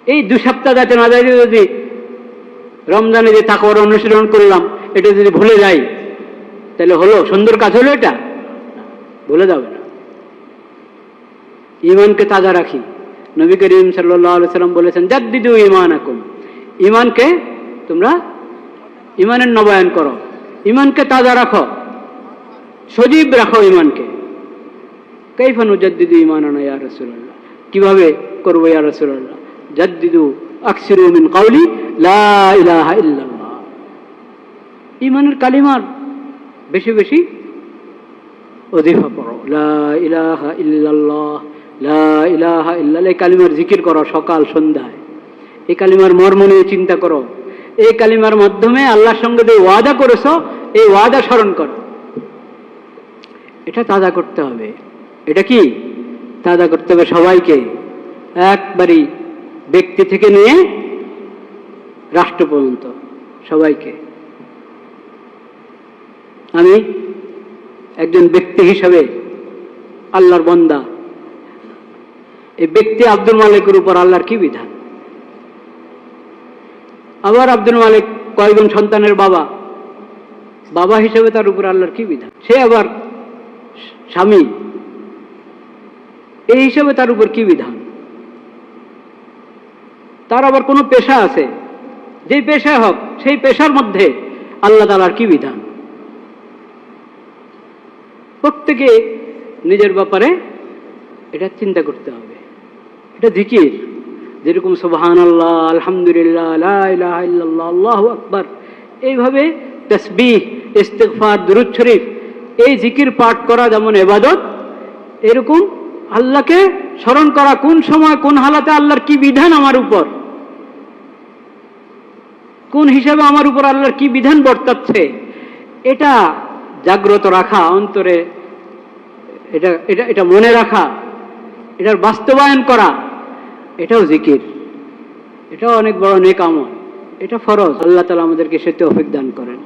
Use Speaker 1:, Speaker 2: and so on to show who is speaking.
Speaker 1: এই 2 সপ্তাহ যাতে না যায়, যদি রমজানে যে তাকওয়ার অনুশীলন করলাম এটা যদি ভুলে যাই, তাহলে হলো? সুন্দর কাজ হলো? এটা ভুলে যাবে না। ঈমানকে তাজা রাখি। নবী করিম সাল্লাল্লাহু আলাইহি সাল্লাম বলেছেন, জাদ্দিদু ঈমানাকুম, ঈমানকে তোমরা ঈমানের নবায়ন করো, ঈমানকে তাজা রাখো, সজীব রাখো ঈমানকে। কাইফা নুজাদ্দিদু ঈমানানা ইয়া রাসূলুল্লাহ, কিভাবে করব ইয়া রাসূলুল্লাহ? জাদ্দিদু আকসিরু মিন কাওলি লা ইলাহা ইল্লাল্লাহ, ঈমানের কালিমার বেশি বেশি ওজিফা পড়ো। লা ইলাহা ইল্লাল্লাহ, লা ইলাহা ইল্লাল্লাহ, এই কালিমার জিকির করো সকাল সন্ধ্যায়। এই কালিমার মর্ম নিয়ে চিন্তা করো। এই কালিমার মাধ্যমে আল্লাহর সঙ্গে যে ওয়াদা করেছো, এই ওয়াদা স্মরণ করো। এটা তাজা করতে হবে। এটা কি তাজা করতে হবে? সবাইকে, একবারই, ব্যক্তি থেকে নিয়ে রাষ্ট্র পর্যন্ত সবাইকে। আমি একজন ব্যক্তি হিসাবে আল্লাহর বান্দা, এই ব্যক্তি আব্দুল মালিকের উপর আল্লাহর কি বিধান? আবার আব্দুল মালিক কয়েকজন সন্তানের বাবা, বাবা হিসেবে তার উপর আল্লাহর কি বিধান? সে আবার স্বামী, এই হিসেবে তার উপর কি বিধান? তার আবার কোনো পেশা আছে, যেই পেশা হোক সেই পেশার মধ্যে আল্লাহ তাআলার কি বিধান? প্রত্যেকে নিজের ব্যাপারে এটা চিন্তা করতে হবে। এটা জিকির, যেরকম সুবহানাল্লাহ, আলহামদুলিল্লাহ, লা ইলাহা ইল্লাল্লাহ, আল্লাহু আকবার, এইভাবে তাসবিহ, ইস্তিগফার, দুরূদ শরীফ, এই জিকির পাঠ করা যেমন ইবাদত, এরকম আল্লাহকে স্মরণ করা, কোন সময় কোন হালাতে আল্লাহর কি বিধান আমার উপর, কোন হিসাবে আমার উপর আল্লাহর কি বিধান বর্তাচ্ছে, এটা জাগ্রত রাখা অন্তরে, এটা এটা এটা মনে রাখা, এটার বাস্তবায়ন করা, এটাও জিকির। এটাও অনেক বড় নেক আমল, এটা ফরজ। আল্লাহ তাআলা আমাদেরকে সে তৌফিক দান করেন।